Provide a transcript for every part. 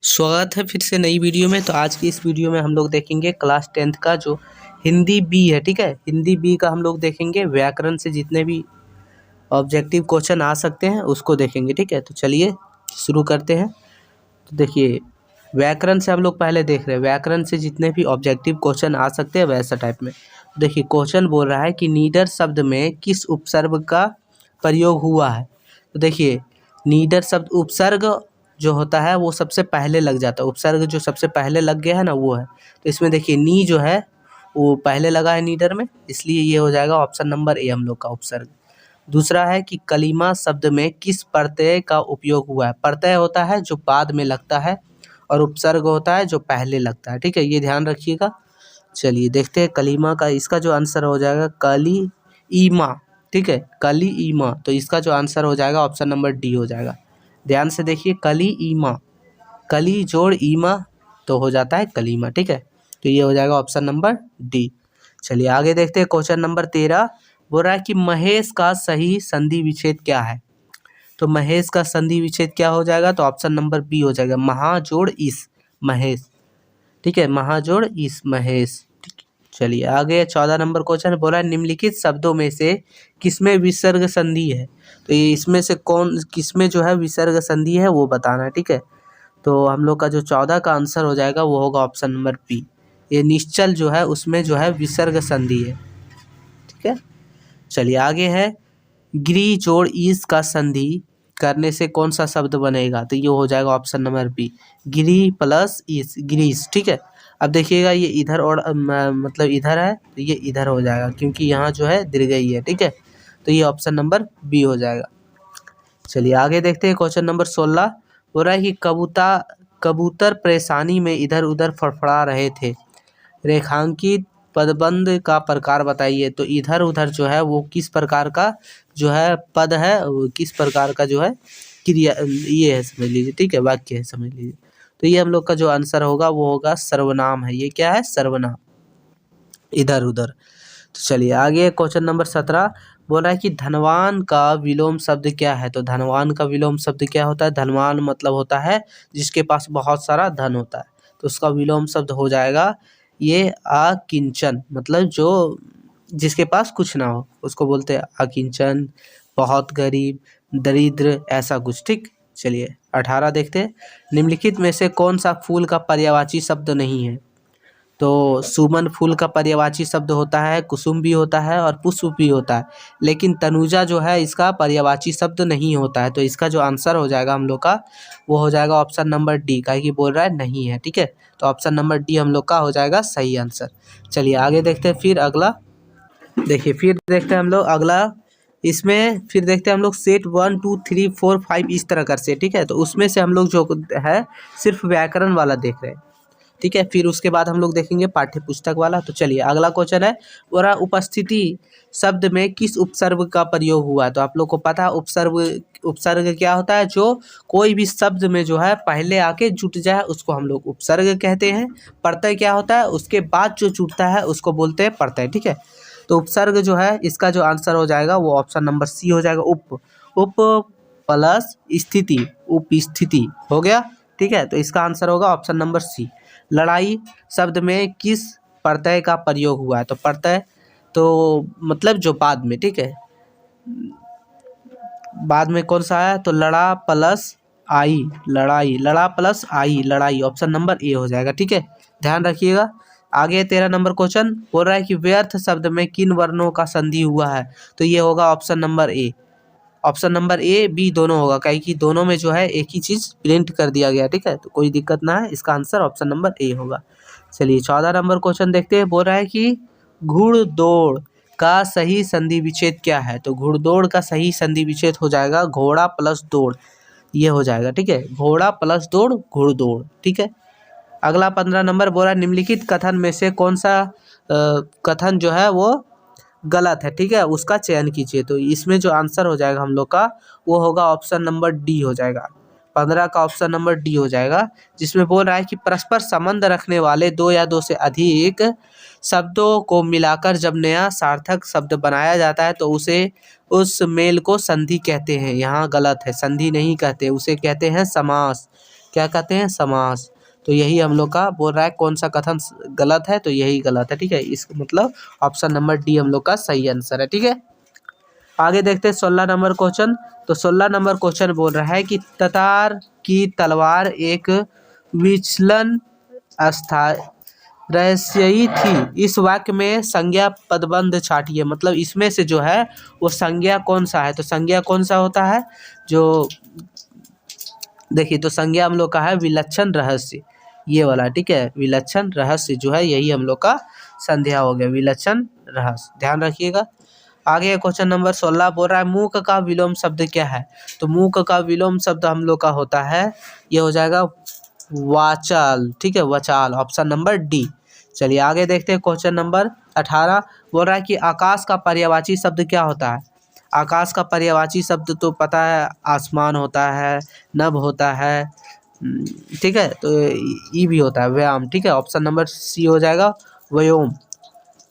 स्वागत है फिर से नई वीडियो में। तो आज की इस वीडियो में हम लोग देखेंगे क्लास 10th का जो हिंदी बी है, ठीक है। हिंदी बी का हम लोग देखेंगे व्याकरण से जितने भी ऑब्जेक्टिव क्वेश्चन आ सकते हैं उसको देखेंगे, ठीक है। तो चलिए शुरू करते हैं। तो देखिए, व्याकरण से हम लोग पहले देख रहे हैं, व्याकरण से जितने भी ऑब्जेक्टिव क्वेश्चन आ सकते हैं वैसा टाइप में। देखिए क्वेश्चन बोल रहा है कि नीडर शब्द में किस उपसर्ग का प्रयोग हुआ है। तो देखिए, नीडर शब्द उपसर्ग जो होता है वो सबसे पहले लग जाता है। उपसर्ग जो सबसे पहले लग गया है ना वो है। तो इसमें देखिए नी जो है वो पहले लगा है नीडर में, इसलिए ये हो जाएगा ऑप्शन नंबर ए हम लोग का उपसर्ग। दूसरा है कि कलीमा शब्द में किस प्रत्यय का उपयोग हुआ है। प्रत्यय होता है जो बाद में लगता है और उपसर्ग होता है जो पहले लगता है, ठीक है, ये ध्यान रखिएगा। चलिए देखते हैं कलीमा का, इसका जो आंसर हो जाएगा कली ईमा, ठीक है, कली ईमा। तो इसका जो आंसर हो जाएगा ऑप्शन नंबर डी हो जाएगा। ध्यान से देखिए, कली ईमा, कली जोड़ ईमा तो हो जाता है कलीमा, ठीक है। तो ये हो जाएगा ऑप्शन नंबर डी। चलिए आगे देखते हैं क्वेश्चन नंबर 13। बोल रहा है कि महेश का सही संधि विच्छेद क्या है। तो महेश का संधि विच्छेद क्या हो जाएगा, तो ऑप्शन नंबर बी हो जाएगा, महा जोड़ इस महेश, ठीक है, महा जोड़ इस महेश, ठीक है। चलिए आगे 14 नंबर क्वेश्चन बोला है निम्नलिखित शब्दों में से किसमें विसर्ग संधि है। तो ये इसमें से कौन किसमें जो है विसर्ग संधि है वो बताना है, ठीक है। तो हम लोग का जो 14 का आंसर हो जाएगा वो होगा ऑप्शन नंबर बी। ये निश्चल जो है उसमें जो है विसर्ग संधि है, ठीक है। चलिए आगे है, गिरी जोड़ ईस का संधि करने से कौन सा शब्द बनेगा। तो ये हो जाएगा ऑप्शन नंबर बी, गिरी प्लस ईस, ग्रीस, ठीक है। अब देखिएगा ये इधर और मतलब इधर है तो ये इधर हो जाएगा क्योंकि यहाँ जो है दीर्घई है, ठीक है। तो ये ऑप्शन नंबर बी हो जाएगा। चलिए आगे देखते हैं क्वेश्चन नंबर 16। हो रहा है कि कबूतर परेशानी में इधर उधर फड़फड़ा रहे थे, रेखांकित पदबंध का प्रकार बताइए। तो इधर उधर जो है वो किस प्रकार का जो है पद है, वो किस प्रकार का जो है क्रिया ये है, समझ लीजिए, ठीक है, वाक्य है, समझ लीजिए। तो ये हम लोग का जो आंसर होगा वो होगा सर्वनाम है। ये क्या है, सर्वनाम, इधर उधर। तो चलिए आगे क्वेश्चन नंबर 17। बोल रहा है कि धनवान का विलोम शब्द क्या है। तो धनवान का विलोम शब्द क्या होता है। धनवान मतलब होता है जिसके पास बहुत सारा धन होता है, तो उसका विलोम शब्द हो जाएगा ये अकिंचन, मतलब जो जिसके पास कुछ ना हो उसको बोलते हैं अकिंचन, बहुत गरीब, दरिद्र, ऐसा कुछ, ठीक। चलिए 18 देखते हैं, निम्नलिखित में से कौन सा फूल का पर्यायवाची शब्द नहीं है। तो सुमन फूल का पर्यायवाची शब्द होता है, कुसुम भी होता है और पुष्प भी होता है, लेकिन तनुजा जो है इसका पर्यायवाची शब्द नहीं होता है। तो इसका जो आंसर हो जाएगा हम लोग का वो हो जाएगा ऑप्शन नंबर डी, काहे कि बोल रहा है नहीं है, ठीक है। तो ऑप्शन नंबर डी हम लोग का हो जाएगा सही आंसर। चलिए आगे देखते हैं फिर अगला। देखिए फिर देखते हैं हम लोग अगला, इसमें फिर देखते हैं हम लोग सेट 1 2 3 4 5 इस तरह कर से, ठीक है। तो उसमें से हम लोग जो है सिर्फ व्याकरण वाला देख रहे हैं, ठीक है। फिर उसके बाद हम लोग देखेंगे पाठ्य पुस्तक वाला। तो चलिए अगला क्वेश्चन है, और उपस्थिति शब्द में किस उपसर्ग का प्रयोग हुआ है। तो आप लोग को पता है उपसर्ग क्या होता है, जो कोई भी शब्द में जो है पहले आके जुट जाए उसको हम लोग उपसर्ग कहते हैं। प्रत्यय क्या होता है, उसके बाद जो जुटता है उसको बोलते हैं प्रत्यय, ठीक है। तो उपसर्ग जो है इसका जो आंसर हो जाएगा वो ऑप्शन नंबर सी हो जाएगा, उप प्लस स्थिति, उपस्थिति हो गया, ठीक है। तो इसका आंसर होगा ऑप्शन नंबर सी। लड़ाई शब्द में किस प्रत्यय का प्रयोग हुआ है। तो प्रत्यय तो मतलब जो बाद में, ठीक है, बाद में कौन सा है, तो लड़ा प्लस आई, लड़ाई, लड़ा प्लस आई, लड़ाई, ऑप्शन नंबर ए हो जाएगा, ठीक है, ध्यान रखिएगा। आगे 13 नंबर क्वेश्चन बोल रहा है कि व्यर्थ शब्द में किन वर्णों का संधि हुआ है। तो ये होगा option number A, option number A B दोनों होगा, कहीं कि दोनों में जो है एक ही चीज प्रिंट कर दिया गया, ठीक है। तो कोई दिक्कत ना है, इसका आंसर ऑप्शन नंबर ए होगा। चलिए 14 नंबर क्वेश्चन देखते हैं। बोल रहा है कि घुड़दौड़ का सही संधि विच्छेद क्या है। तो घुड़दौड़ का सही संधि विच्छेद हो जाएगा घोड़ा प्लस दौड़, ये हो जाएगा, ठीक है, घोड़ा प्लस दौड़, घुड़दौड़, ठीक है। अगला 15 नंबर बोल रहा है निम्नलिखित कथन में से कौन सा कथन जो है वो गलत है, ठीक है, उसका चयन कीजिए। तो इसमें जो आंसर हो जाएगा हम लोग का वो होगा ऑप्शन नंबर डी हो जाएगा, 15 का ऑप्शन नंबर डी हो जाएगा, जिसमें बोल रहा है कि परस्पर संबंध रखने वाले दो या दो से अधिक शब्दों को मिलाकर जब नया सार्थक शब्द बनाया जाता है तो उसे उस मेल को संधि कहते हैं। यहाँ गलत है, संधि नहीं कहते, उसे कहते हैं समास, क्या कहते हैं, समास। तो यही हम लोग का बोल रहा है कौन सा कथन गलत है, तो यही गलत है, ठीक है। इस मतलब ऑप्शन नंबर डी हम लोग का सही आंसर है, ठीक है। आगे देखते हैं 16 नंबर क्वेश्चन। तो 16 नंबर क्वेश्चन बोल रहा है कि ततार की तलवार एक विचलन रहस्यई थी, इस वाक्य में संज्ञा पदबंध छाटिए। मतलब इसमें से जो है वो संज्ञा कौन सा है, तो संज्ञा कौन सा होता है, जो देखिए तो संज्ञा हम लोग का है विलक्षण रहस्य, ये वाला, ठीक है। विलक्षण रहस्य जो है यही हम लोग का संध्या हो गया, विलक्षण रहस्य, ध्यान रखिएगा। आगे क्वेश्चन नंबर 16 बोल रहा है मूक का विलोम शब्द क्या है, तो मूक का विलोम शब्द हम लोग का होता है, ये हो जाएगा वाचाल, ठीक है, वचाल, ऑप्शन नंबर डी। चलिए आगे देखते हैं क्वेश्चन नंबर 18 बोल रहा है कि आकाश का पर्यायवाची शब्द क्या होता है। आकाश का पर्यायवाची शब्द तो पता है, आसमान होता है, नभ होता है, ठीक है, तो ई भी होता है, व्यायाम, ठीक है, ऑप्शन नंबर सी हो जाएगा, व्योम।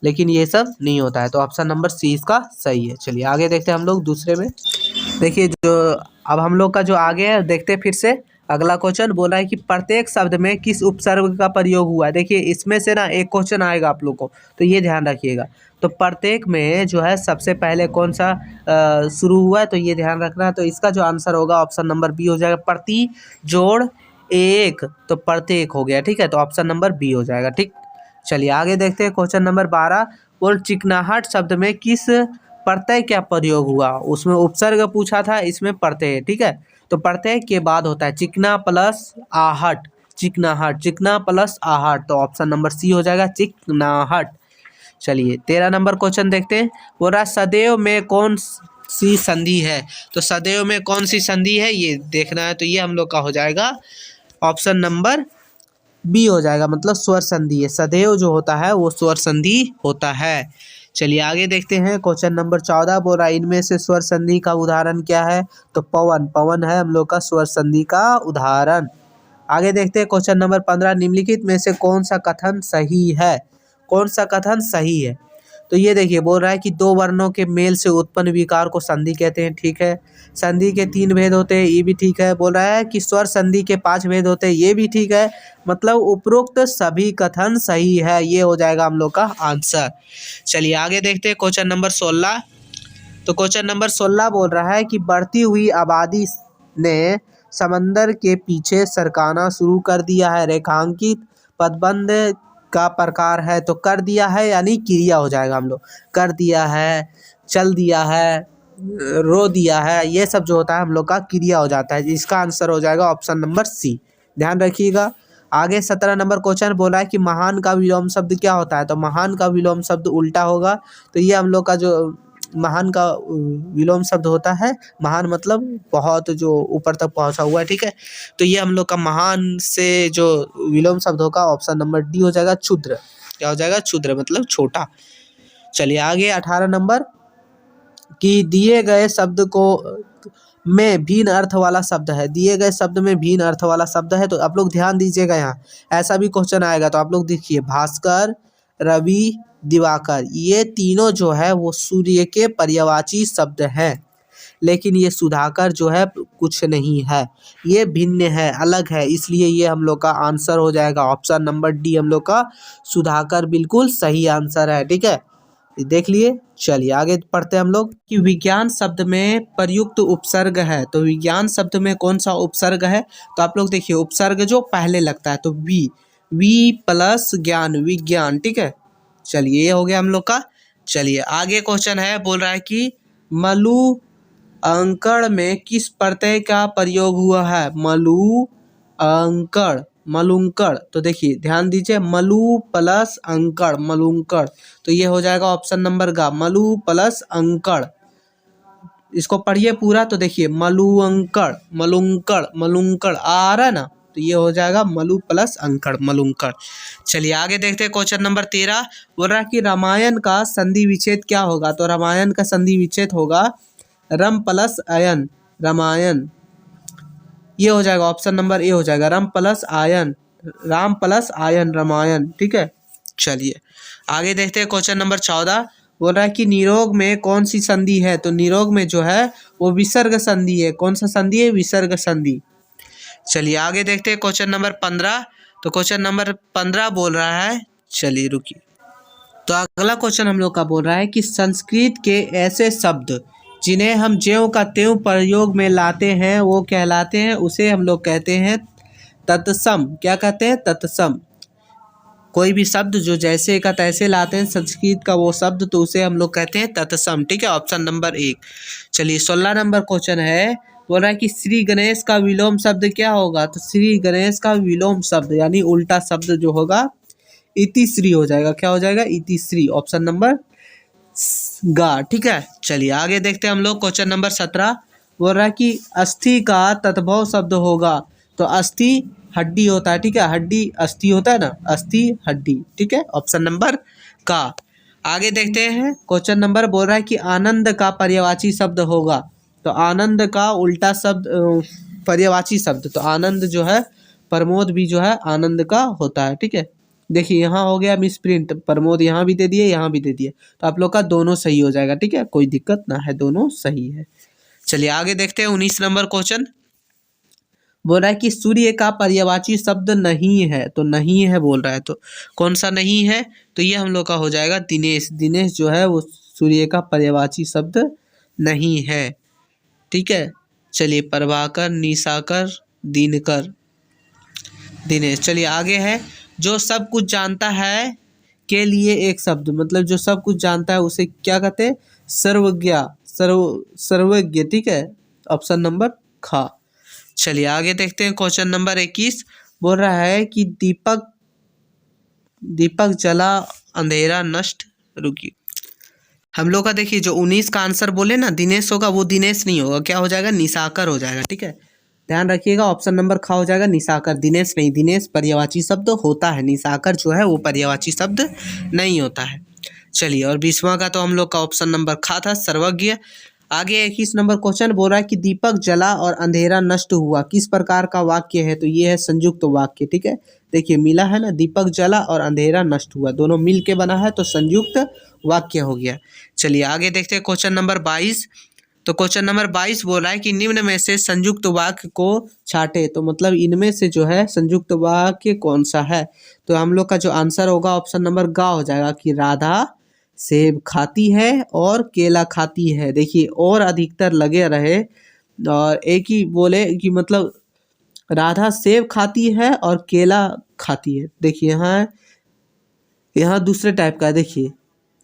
लेकिन ये सब नहीं होता है, तो ऑप्शन नंबर सी इसका सही है। चलिए आगे देखते हैं हम लोग दूसरे में। देखिए जो अब हम लोग का जो आगे है देखते हैं फिर से। अगला क्वेश्चन बोल रहा है कि प्रत्येक शब्द में किस उपसर्ग का प्रयोग हुआ है। देखिए इसमें से ना एक क्वेश्चन आएगा आप लोग को, तो ये ध्यान रखिएगा। तो प्रत्येक में जो है सबसे पहले कौन सा शुरू हुआ है, तो ये ध्यान रखना। तो इसका जो आंसर होगा ऑप्शन नंबर बी हो जाएगा, प्रति जोड़ एक, तो प्रत्येक हो गया, ठीक है, तो ऑप्शन नंबर बी हो जाएगा, ठीक। चलिए आगे देखते हैं क्वेश्चन नंबर 12 बोल चिकनाहट शब्द में किस प्रत्यय क्या प्रयोग हुआ। उसमें उपसर्ग पूछा था, इसमें प्रत्यय, ठीक है। तो प्रत्यय के बाद होता है चिकना प्लस आहट, चिकनाहट, चिकना प्लस आहट, तो ऑप्शन नंबर सी हो जाएगा, चिकनाहट। चलिए 13 नंबर क्वेश्चन देखते हैं। बोल रहा है सदैव में कौन सी संधि है, तो सदैव में कौन सी संधि है ये देखना है, तो ये हम लोग का हो जाएगा ऑप्शन नंबर बी हो जाएगा, मतलब स्वर संधि है। सदैव जो होता है वो स्वर संधि होता है। चलिए आगे देखते हैं क्वेश्चन नंबर 14 बोल रहा है इनमें से स्वर संधि का उदाहरण क्या है, तो पवन, पवन है हम लोग का स्वर संधि का उदाहरण। आगे देखते हैं क्वेश्चन नंबर 15 निम्नलिखित में से कौन सा कथन सही है, कौन सा कथन सही है। तो ये देखिए बोल रहा है कि दो वर्णों के मेल से उत्पन्न विकार को संधि कहते हैं, ठीक है। संधि के 3 भेद होते हैं, ये भी ठीक है। बोल रहा है कि स्वर संधि के 5 भेद होते हैं, ये भी ठीक है। मतलब उपरोक्त सभी कथन सही है, ये हो जाएगा हम लोग का आंसर। चलिए आगे देखते हैं क्वेश्चन नंबर 16। तो क्वेश्चन नंबर 16 बोल रहा है कि बढ़ती हुई आबादी ने समंदर के पीछे सरकाना शुरू कर दिया है, रेखांकित पदबंध का प्रकार है, तो कर दिया है यानी क्रिया हो जाएगा हम लोग, कर दिया है, चल दिया है, रो दिया है, ये सब जो होता है हम लोग का क्रिया हो जाता है। इसका आंसर हो जाएगा ऑप्शन नंबर सी, ध्यान रखिएगा। आगे 17 नंबर क्वेश्चन बोला है कि महान का विलोम शब्द क्या होता है, तो महान का विलोम शब्द उल्टा होगा। तो ये हम लोग का जो महान का विलोम शब्द होता है, महान मतलब बहुत जो ऊपर तक पहुंचा हुआ है, ठीक है। तो ये हम लोग का महान से जो विलोम शब्द होगा ऑप्शन नंबर डी हो जाएगा, क्षुद्र। क्या हो जाएगा, क्षुद्र मतलब छोटा। चलिए आगे 18 नंबर कि दिए गए शब्द को में भिन्न अर्थ वाला शब्द है, दिए गए शब्द में भिन्न अर्थ वाला शब्द है, तो आप लोग ध्यान दीजिएगा। यहाँ ऐसा भी क्वेश्चन आएगा, तो आप लोग देखिए भास्कर, रवि, दिवाकर, ये तीनों जो है वो सूर्य के पर्यायवाची शब्द हैं, लेकिन ये सुधाकर जो है कुछ नहीं है, ये भिन्न है, अलग है, इसलिए ये हम लोग का आंसर हो जाएगा ऑप्शन नंबर डी, हम लोग का सुधाकर बिल्कुल सही आंसर है, ठीक है, देख लिए। चलिए आगे पढ़ते हैं हम लोग कि विज्ञान शब्द में प्रयुक्त उपसर्ग है, तो विज्ञान शब्द में कौन सा उपसर्ग है, तो आप लोग देखिए उपसर्ग जो पहले लगता है, तो वी प्लस ज्ञान, विज्ञान, ठीक है। चलिए ये हो गया हम लोग का। चलिए आगे क्वेश्चन है, बोल रहा है कि मलु अंकड़ में किस प्रत्यय का प्रयोग हुआ है, मलु अंकड़, मलुंकड़, तो देखिए ध्यान दीजिए मलु प्लस अंकड़, मलुंकड़, तो ये हो जाएगा ऑप्शन नंबर गा, मलु प्लस अंकड़। इसको पढ़िए पूरा, तो देखिए मलुअंकड़, मलुंकड़, मलुंकड़ आ रहा है ना, तो ये हो जाएगा मलु प्लस अंकड़, मलुंकड़। चलिए आगे देखते हैं क्वेश्चन नंबर 13 बोल रहा है कि रामायण का संधि विच्छेद क्या होगा, तो रामायण का संधि विच्छेद होगा रम प्लस अयन, रामायण, ये हो जाएगा ऑप्शन नंबर ए हो जाएगा, rum plus ion, Ram plus ion, Ramayan, ठीक है। चलिए आगे देखते हैं क्वेश्चन नंबर 14 बोल रहा है कि निरोग में कौन सी संधि है, तो निरोग में जो है वो विसर्ग संधि है, कौन सा संधि है, विसर्ग संधि। चलिए आगे देखते हैं क्वेश्चन नंबर 15। तो क्वेश्चन नंबर 15 बोल रहा है, चलिए रुकिए। तो अगला क्वेश्चन हम लोग का बोल रहा है कि संस्कृत के ऐसे शब्द जिन्हें हम ज्यों का त्यों प्रयोग में लाते हैं वो कहलाते हैं, उसे हम लोग कहते हैं तत्सम। क्या कहते हैं? तत्सम। कोई भी शब्द जो जैसे का तैसे लाते हैं संस्कृत का वो शब्द, तो उसे हम लोग कहते हैं तत्सम। ठीक है, ऑप्शन नंबर 1। चलिए 16 नंबर क्वेश्चन है, बोल रहा है कि श्री गणेश का विलोम शब्द क्या होगा? तो श्री गणेश का विलोम शब्द यानी उल्टा शब्द जो होगा इतिश्री हो जाएगा। क्या हो जाएगा? इतिश्री। ऑप्शन नंबर गा। ठीक है, चलिए आगे देखते हैं हम लोग। क्वेश्चन नंबर 17 बोल रहा है कि अस्थि का तद्भव शब्द होगा। तो अस्थि हड्डी होता है। ठीक है, हड्डी अस्थि होता है ना, अस्थि हड्डी। ठीक है, ऑप्शन नंबर का। आगे देखते हैं क्वेश्चन नंबर, बोल रहा है कि आनंद का पर्यायवाची शब्द होगा। तो आनंद का उल्टा शब्द पर्यायवाची शब्द, तो आनंद जो है प्रमोद भी जो है आनंद का होता है। ठीक है, देखिए यहाँ हो गया मिसप्रिंट, प्रमोद यहाँ भी दे दिए यहाँ भी दे दिए, तो आप लोग का दोनों सही हो जाएगा। ठीक है, कोई दिक्कत ना है, दोनों सही है। चलिए आगे देखते हैं 19 नंबर क्वेश्चन। बोल रहा है कि सूर्य का पर्यायवाची शब्द नहीं है। तो नहीं है बोल रहा है, तो कौन सा नहीं है? तो ये हम लोग का हो जाएगा दिनेश। दिनेश जो है वो सूर्य का पर्यायवाची शब्द नहीं है। ठीक है, चलिए प्रभाकर, निशाकर, दिनकर, दिनेश। चलिए आगे है, जो सब कुछ जानता है के लिए एक शब्द, मतलब जो सब कुछ जानता है उसे क्या कहते हैं? सर्वज्ञ। सर्वज्ञ। ठीक है, ऑप्शन नंबर खा। चलिए आगे देखते हैं क्वेश्चन नंबर 21। बोल रहा है कि दीपक दीपक जला अंधेरा नष्ट। रुकिए, हम लोग का देखिए जो 19 का आंसर बोले ना दिनेश होगा, वो दिनेश नहीं होगा, क्या हो जाएगा? निशाकर हो जाएगा। ठीक है, ध्यान रखिएगा, ऑप्शन नंबर खा हो जाएगा निशाकर, दिनेश नहीं। दिनेश पर्यायवाची शब्द होता है, निशाकर जो है वो पर्यायवाची शब्द नहीं होता है। चलिए, और 20वां का तो हम लोग का ऑप्शन नंबर खा था, सर्वज्ञ। आगे 21 नंबर क्वेश्चन बोल रहा है कि दीपक जला और अंधेरा नष्ट हुआ, किस प्रकार का वाक्य है? तो ये है संयुक्त वाक्य। ठीक है, देखिए मिला है ना, दीपक जला और अंधेरा नष्ट हुआ, दोनों मिल के बना है, तो संयुक्त वाक्य हो गया। चलिए आगे देखते हैं क्वेश्चन नंबर 22। तो क्वेश्चन नंबर 22 बोल रहा है कि निम्न में से संयुक्त वाक्य को छाटे। तो मतलब इनमें से जो है संयुक्त वाक्य कौन सा है? तो हम लोग का जो आंसर होगा ऑप्शन नंबर गा हो जाएगा कि राधा सेब खाती है और केला खाती है। देखिए और अधिकतर लगे रहे और एक ही बोले कि मतलब राधा सेब खाती है और केला खाती है। देखिए यहाँ दूसरे टाइप का, देखिए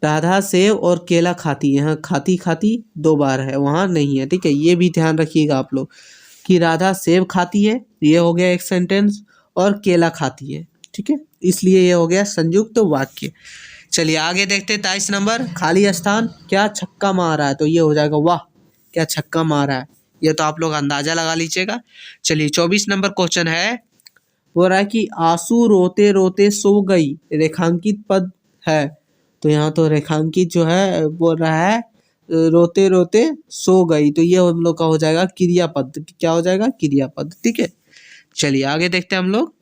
राधा सेब और केला खाती है, यहाँ खाती खाती 2 बार है, वहाँ नहीं है। ठीक है, ये भी ध्यान रखिएगा आप लोग कि राधा सेब खाती है, ये हो गया एक सेंटेंस, और केला खाती है। ठीक है, इसलिए ये हो गया संयुक्त वाक्य। चलिए आगे देखते हैं 23 नंबर, खाली स्थान क्या छक्का मारा है? तो ये हो जाएगा वाह क्या छक्का मारा है, ये तो आप लोग अंदाजा लगा लीजिएगा। चलिए 24 नंबर क्वेश्चन है, बोल रहा है कि आंसू रोते रोते सो गई, रेखांकित पद है। तो यहाँ तो रेखांकित जो है बोल रहा है रोते रोते सो गई, तो ये हम लोग का हो जाएगा क्रियापद। क्या हो जाएगा? क्रियापद। ठीक है, चलिए आगे देखते हैं हम लोग।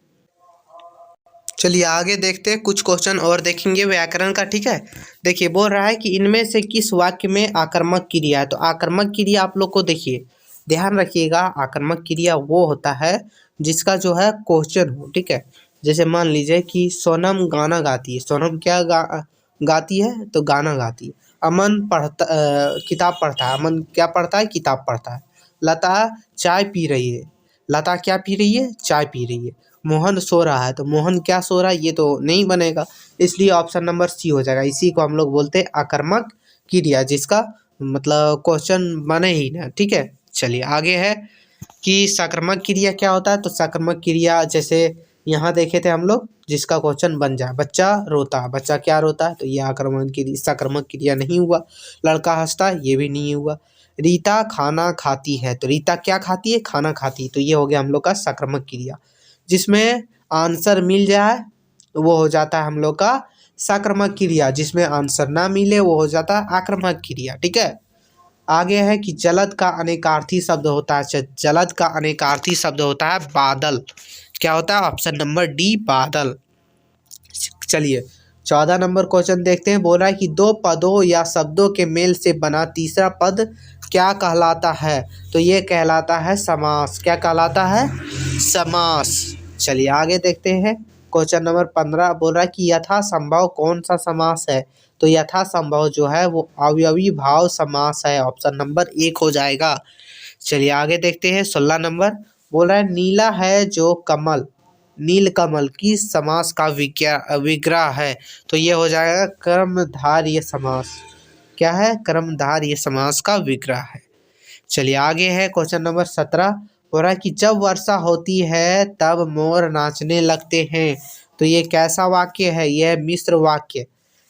चलिए आगे देखते हैं, कुछ क्वेश्चन और देखेंगे व्याकरण का। ठीक है, देखिए बोल रहा है कि इनमें से किस वाक्य में आकर्मक क्रिया है? तो आकर्मक क्रिया आप लोग को देखिए ध्यान रखिएगा, आकर्मक क्रिया वो होता है जिसका जो है क्वेश्चन हो। ठीक है, जैसे मान लीजिए कि सोनम गाना गाती है, सोनम क्या गाती है? तो गाना गाती है। अमन किताब पढ़ता है, अमन क्या पढ़ता है? किताब पढ़ता है। लता चाय पी रही है, लता क्या पी रही है? चाय पी रही है। मोहन सो रहा है, तो मोहन क्या सो रहा है? ये तो नहीं बनेगा, इसलिए ऑप्शन नंबर सी हो जाएगा। इसी को हम लोग बोलते हैं आकर्मक क्रिया, जिसका मतलब क्वेश्चन बने ही ना। ठीक है, चलिए आगे है कि साकर्मक क्रिया क्या होता है? तो साकर्मक क्रिया जैसे यहाँ देखे थे हम लोग, जिसका क्वेश्चन बन जाए, बच्चा रोता है, बच्चा क्या रोता है? तो ये आकर्मक क्रिया, साकर्मक क्रिया नहीं हुआ। लड़का हंसता है, ये भी नहीं हुआ। रीता खाना खाती है, तो रीता क्या खाती है? खाना खाती है, तो ये हो गया हम लोग का साकर्मक क्रिया। जिसमें आंसर मिल जाए वो हो जाता है हम लोग का साकर्मक क्रिया, जिसमें आंसर ना मिले वो हो जाता है आक्रामक क्रिया। ठीक है, आगे है कि जलद का अनेकार्थी शब्द होता है। जलद का अनेकार्थी शब्द होता है बादल। क्या होता है? ऑप्शन नंबर डी, बादल। चलिए 14 नंबर क्वेश्चन देखते हैं, बोल रहा है कि 2 पदों या शब्दों के मेल से बना तीसरा पद क्या कहलाता है? तो ये कहलाता है समास। क्या कहलाता है? समास। चलिए आगे देखते हैं। क्वेश्चन नंबर 15 बोल रहा है कि यथासंभव कौन सा समास है? तो यथासंभव जो है वो अवयवी भाव समास है। ऑप्शन नंबर 1 हो जाएगा। चलिए आगे देखते हैं। 16 नंबर बोल रहा है नीला है जो कमल, नीलकमल की समास का विग्रह है। तो ये हो जाएगा कर्मधारय समास। क्या है? कर्मधारय समास का विग्रह है। चलिए आगे है क्वेश्चन नंबर 17 बोल रहा है कि जब वर्षा होती है तब मोर नाचने लगते हैं। तो ये कैसा वाक्य है? यह मिश्र वाक्य।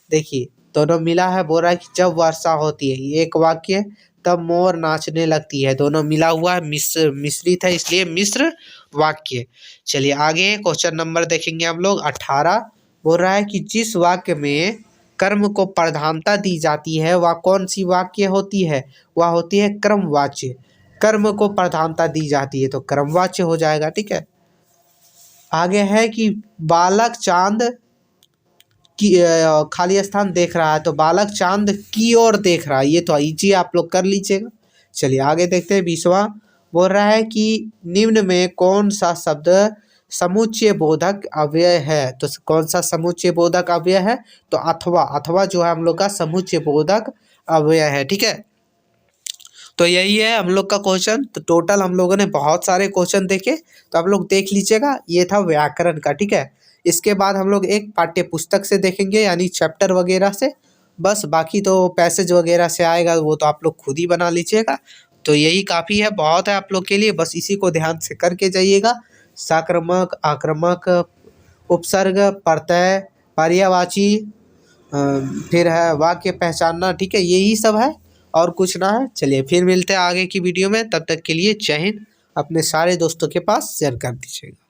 देखिए दोनों मिला है। बोल रहा है कि जब वर्षा होती है, ये एक वाक्य, तब मोर नाचने लगती है, दोनों मिला हुआ है, मिश्रित है, इसलिए मिश्र वाक्य। चलिए आगे क्वेश्चन नंबर देखेंगे हम लोग 18। बोल रहा है कि जिस वाक्य में कर्म को प्रधानता दी जाती है वह कौन सी वाक्य होती है? वह होती है क्रमवाच्य। कर्म को प्रधानता दी जाती है तो क्रमवाच्य हो जाएगा। ठीक है। आगे है कि बालक चांद की खाली स्थान देख रहा है, तो बालक चांद की ओर देख रहा है। ये तो इजी आप लोग कर लीजिएगा। चलिए आगे देखते हैं। 20वां बोल रहा है कि निम्न में कौन सा शब्द समुच्चय बोधक अव्यय है? तो कौन सा समुच्चय बोधक अव्यय है? तो अथवा। अथवा जो है हम लोग का समुच्चय बोधक अव्यय है। ठीक है। तो यही है हम लोग का क्वेश्चन। तो टोटल हम लोगों ने बहुत सारे क्वेश्चन देखे, तो आप लोग देख लीजिएगा। ये था व्याकरण का। ठीक है। इसके बाद हम लोग एक पाठ्य पुस्तक से देखेंगे, यानी चैप्टर वगैरह से। बस बाकी तो पैसेज वगैरह से आएगा, वो तो आप लोग खुद ही बना लीजिएगा। तो यही काफ़ी है, बहुत है आप लोग के लिए। बस इसी को ध्यान से करके जाइएगा। साक्रामक, आक्रामक, उपसर्ग, प्रत्यय, पर्यायवाची, फिर है वाक्य पहचानना। ठीक है। यही सब है और कुछ ना है। चलिए फिर मिलते हैं आगे की वीडियो में। तब तक के लिए जय हिंद। अपने सारे दोस्तों के पास शेयर कर दीजिएगा।